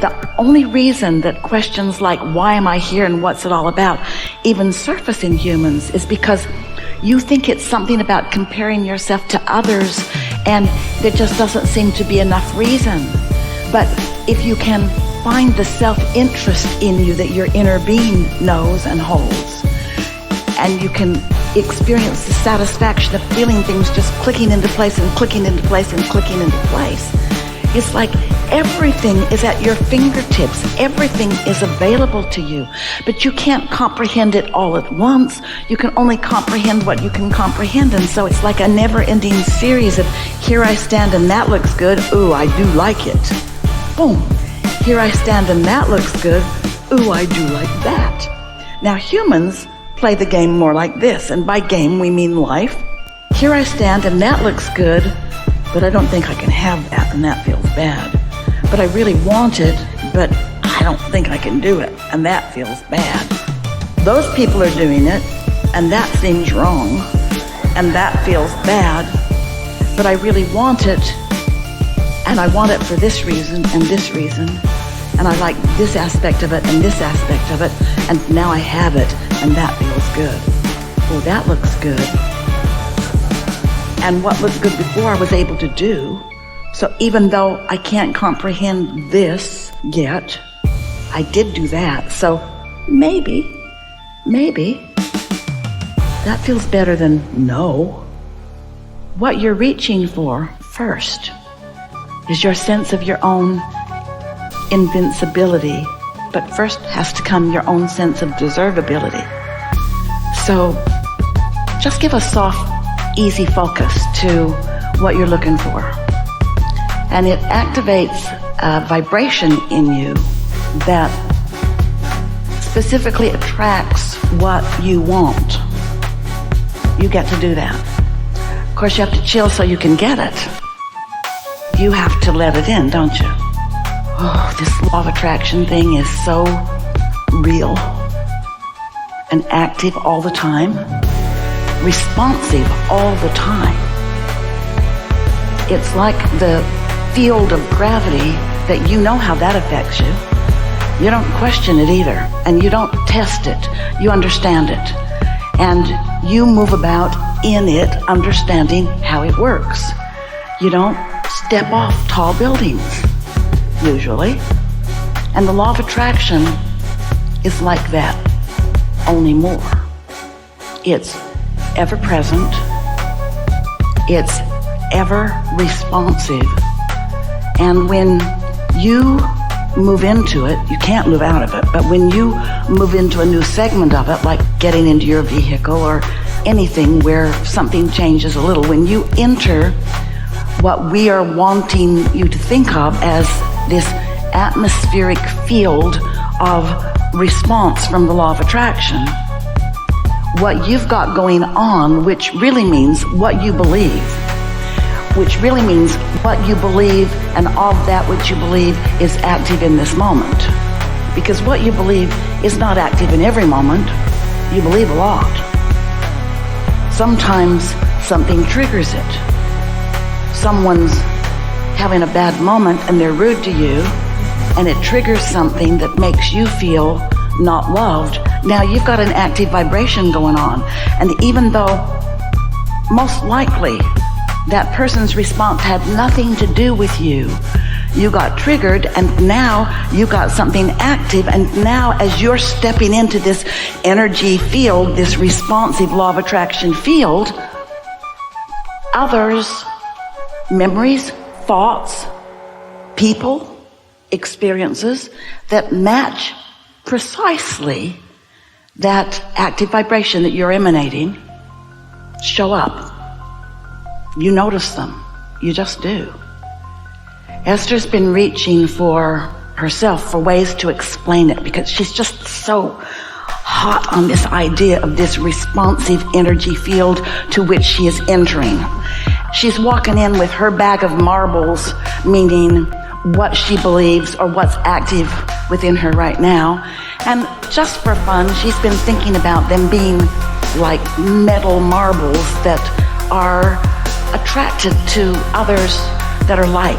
The only reason that questions like, why am I here and what's it all about, even surface in humans is because you think it's something about comparing yourself to others, and there just doesn't seem to be enough reason. But if you can find the self-interest in you that your inner being knows and holds, and you can experience the satisfaction of feeling things just clicking into place and clicking into place and clicking into place, it's like everything is at your fingertips. Everything is available to you, but you can't comprehend it all at once. You can only comprehend what you can comprehend, and so it's like a never-ending series of, here I stand and that looks good, ooh, I do like it. Boom. Here I stand and that looks good, ooh, I do like that. Now humans play the game more like this, and by game we mean life. Here I stand and that looks good, but I don't think I can have that, and that feels bad. But I really want it, but I don't think I can do it, and that feels bad. Those people are doing it, and that seems wrong, and that feels bad, but I really want it, and I want it for this reason and this reason, and I like this aspect of it and this aspect of it, and now I have it, and that feels good. Oh, that looks good. And what looked good before I was able to do. So even though I can't comprehend this yet, I did do that. So maybe, that feels better than no. What you're reaching for first is your sense of your own invincibility, but first has to come your own sense of deservability. So just give a soft, easy focus to what you're looking for. And it activates a vibration in you that specifically attracts what you want. You get to do that. Of course, you have to chill so you can get it. You have to let it in, don't you? Oh, this law of attraction thing is so real and active all the time, responsive all the time. It's like the field of gravity that you know how that affects you. You don't question it either, and you don't test it. You understand it, and you move about in it, understanding how it works. You don't step off tall buildings, usually. And the law of attraction is like that, only more. It's ever present. It's ever responsive. And when you move into it, you can't move out of it, but when you move into a new segment of it, like getting into your vehicle or anything where something changes a little, when you enter what we are wanting you to think of as this atmospheric field of response from the law of attraction, what you've got going on, which really means what you believe, which really means what you believe, and of that which you believe is active in this moment. Because what you believe is not active in every moment. You believe a lot. Sometimes something triggers it. Someone's having a bad moment and they're rude to you, and it triggers something that makes you feel not loved. Now you've got an active vibration going on, and even though most likely that person's response had nothing to do with you, you got triggered, and now you got something active, and now as you're stepping into this energy field, this responsive law of attraction field, others, memories, thoughts, people, experiences that match precisely that active vibration that you're emanating show up. You notice them. You just do. Esther's been reaching for herself for ways to explain it, because she's just so hot on this idea of this responsive energy field to which she is entering. She's walking in with her bag of marbles, meaning what she believes or what's active within her right now. And just for fun, she's been thinking about them being like metal marbles that are attracted to others that are like.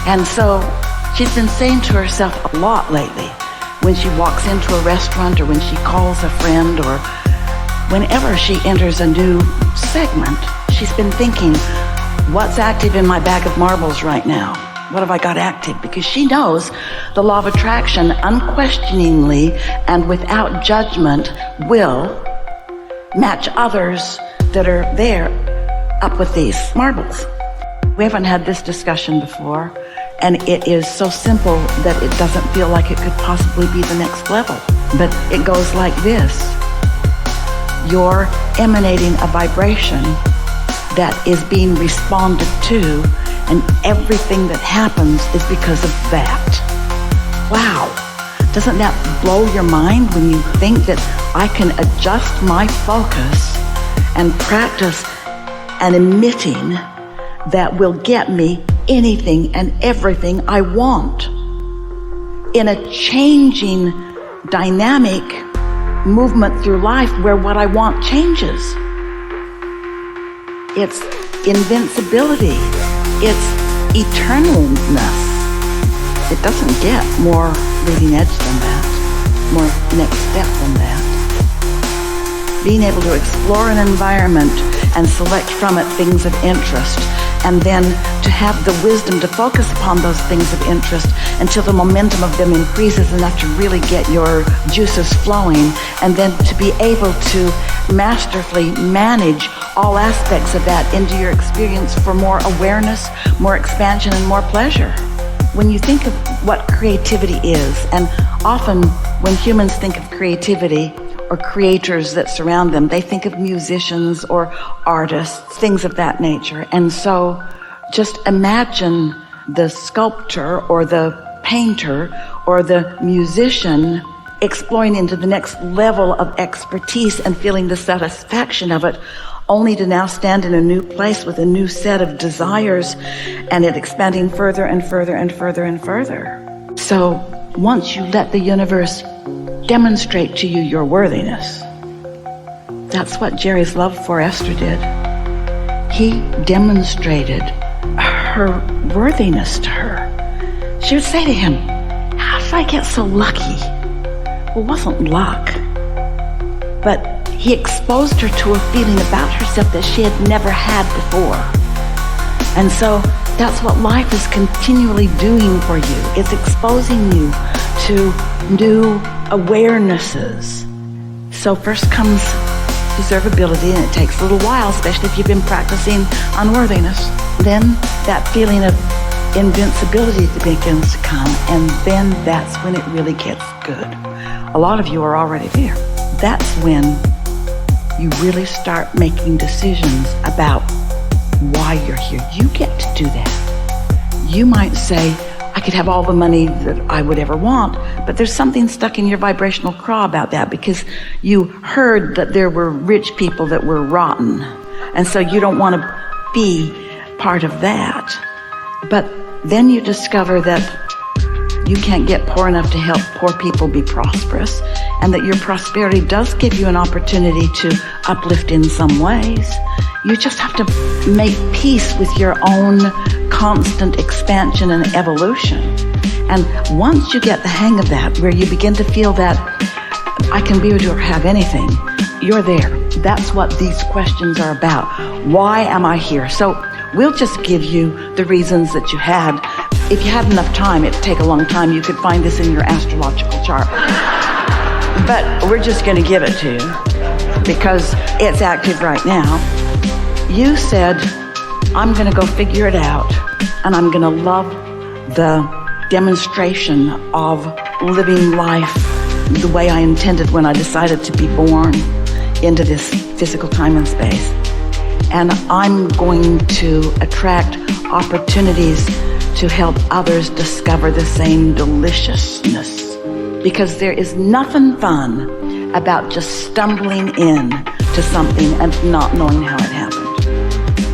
And so She's been saying to herself a lot lately when she walks into a restaurant or when she calls a friend or whenever she enters a new segment. She's been thinking, what's active in my bag of marbles right now? What have I got active? Because she knows the law of attraction unquestioningly and without judgment will match others that are there up with these marbles. We haven't had this discussion before, and it is so simple that it doesn't feel like it could possibly be the next level. But it goes like this. You're emanating a vibration that is being responded to, and everything that happens is because of that. Wow. Doesn't that blow your mind when you think that I can adjust my focus and practice an emitting that will get me anything and everything I want in a changing dynamic movement through life where what I want changes? It's invincibility. It's eternalness. It doesn't get more leading edge than that, more next step than that. Being able to explore an environment and select from it things of interest, and then to have the wisdom to focus upon those things of interest until the momentum of them increases enough to really get your juices flowing, and then to be able to masterfully manage all aspects of that into your experience for more awareness, more expansion, and more pleasure. When you think of what creativity is, and often when humans think of creativity or creators that surround them, they think of musicians or artists, things of that nature. And so just imagine the sculptor or the painter or the musician exploring into the next level of expertise and feeling the satisfaction of it, only to now stand in a new place with a new set of desires and it expanding further and further and further and further. So once you let the universe demonstrate to you your worthiness, that's what Jerry's love for Esther did. He demonstrated her worthiness to her. She would say to him, how did I get so lucky? Well, it wasn't luck, but he exposed her to a feeling about herself that she had never had before. And so that's what life is continually doing for you. It's exposing you to new awarenesses. So first comes deservability, and it takes a little while, especially if you've been practicing unworthiness. Then that feeling of invincibility begins to come, and then that's when it really gets good. A lot of you are already there. That's when you really start making decisions about why you're here. You get to do that. You might say, I could have all the money that I would ever want, but there's something stuck in your vibrational craw about that because you heard that there were rich people that were rotten. And so you don't want to be part of that. But then you discover that you can't get poor enough to help poor people be prosperous, and that your prosperity does give you an opportunity to uplift in some ways. You just have to make peace with your own constant expansion and evolution. And once you get the hang of that, where you begin to feel that I can be or have anything, you're there. That's what these questions are about. Why am I here? So we'll just give you the reasons that you had. If you had enough time, it'd take a long time. You could find this in your astrological chart. But we're just going to give it to you because it's active right now. You said, I'm going to go figure it out, and I'm going to love the demonstration of living life the way I intended when I decided to be born into this physical time and space. And I'm going to attract opportunities to help others discover the same deliciousness. Because there is nothing fun about just stumbling in to something and not knowing how it happened.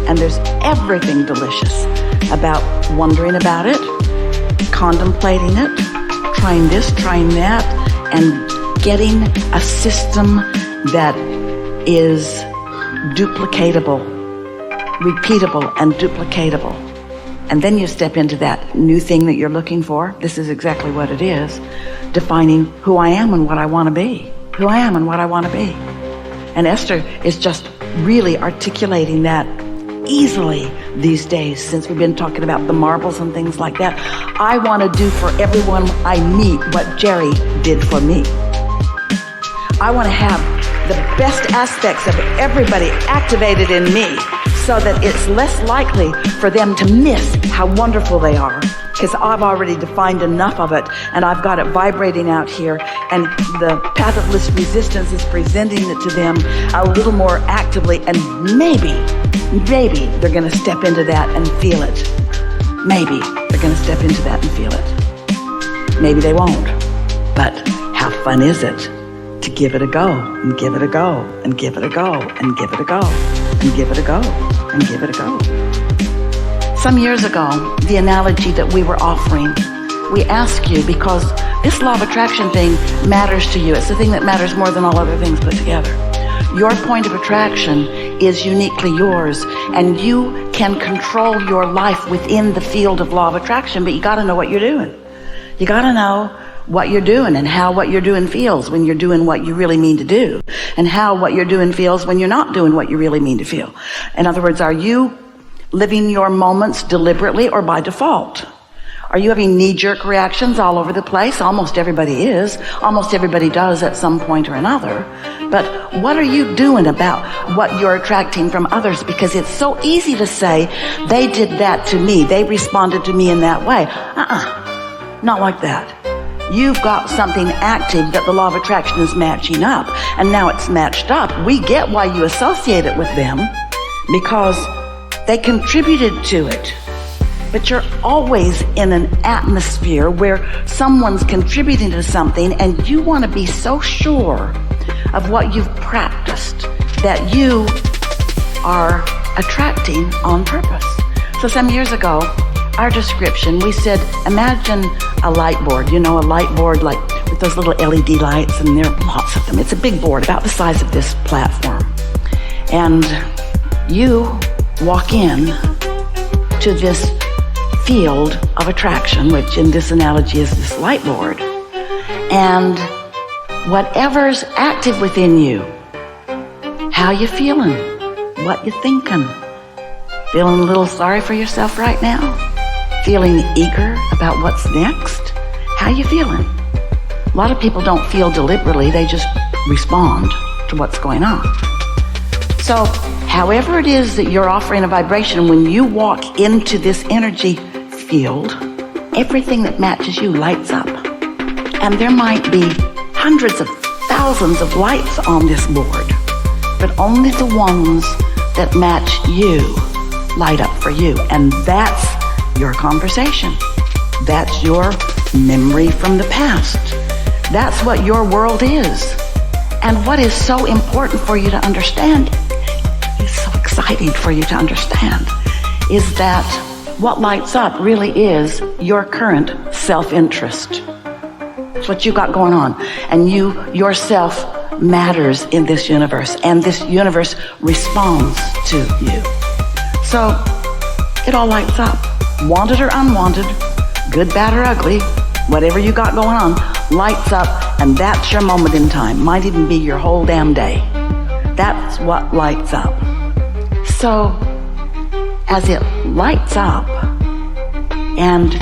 And there's everything delicious about wondering about it, contemplating it, trying this, trying that, and getting a system that is duplicatable, repeatable and duplicatable. And then you step into that new thing that you're looking for. This is exactly what it is. Defining who I am and what I want to be. Who I am and what I want to be. And Esther is just really articulating that easily these days, since we've been talking about the marbles and things like that. I want to do for everyone I meet what Jerry did for me. I want to have the best aspects of everybody activated in me, so that it's less likely for them to miss how wonderful they are, because I've already defined enough of it, and I've got it vibrating out here, and the path of least resistance is presenting it to them a little more actively, and maybe they're going to step into that and feel it. Maybe they're going to step into that and feel it. Maybe they won't. But how fun is it to give it a go, and give it a go, and give it a go, and give it a go, and give it a go, and give it a go. Some years ago, the analogy that we were offering, we asked you, because this law of attraction thing matters to you. It's the thing that matters more than all other things put together. Your point of attraction is uniquely yours, and you can control your life within the field of law of attraction, but you got to know what you're doing. You got to know what you're doing, and how what you're doing feels when you're doing what you really mean to do, and how what you're doing feels when you're not doing what you really mean to feel. In other words, are you living your moments deliberately or by default? Are you having knee-jerk reactions all over the place? Almost everybody is. Almost everybody does at some point or another. But what are you doing about what you're attracting from others? Because it's so easy to say, they did that to me. They responded to me in that way. Not like that. You've got something active that the law of attraction is matching up. And now it's matched up. We get why you associate it with them, because they contributed to it. But you're always in an atmosphere where someone's contributing to something, and you want to be so sure of what you've practiced that you are attracting on purpose. So some years ago, our description, we said, imagine a light board, a light board like with those little LED lights, and there are lots of them. It's a big board about the size of this platform. And you walk in to this field of attraction, which in this analogy is this light board. And whatever's active within you, how you feeling, what you thinking, feeling a little sorry for yourself right now, feeling eager about what's next, how you feeling? A lot of people don't feel deliberately, they just respond to what's going on. So however it is that you're offering a vibration, when you walk into this energy field, everything that matches you lights up. And there might be hundreds of thousands of lights on this board, but only the ones that match you light up for you. And that's your conversation. That's your memory from the past. That's what your world is. And what is so important for you to understand, is so exciting for you to understand, is that what lights up really is your current self-interest. It's what you got going on. And yourself matters in this universe, and this universe responds to you. So it all lights up. Wanted or unwanted, good, bad, or ugly, whatever you got going on, lights up, and that's your moment in time. Might even be your whole damn day. That's what lights up. So as it lights up, and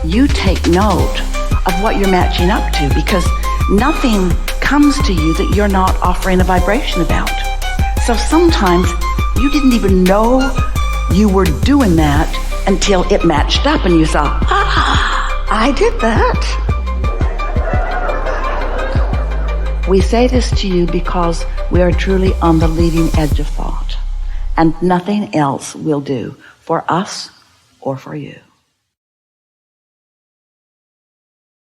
you take note of what you're matching up to, because nothing comes to you that you're not offering a vibration about. So sometimes you didn't even know you were doing that until it matched up and you saw, I did that. We say this to you because we are truly on the leading edge of thought, and nothing else will do for us or for you.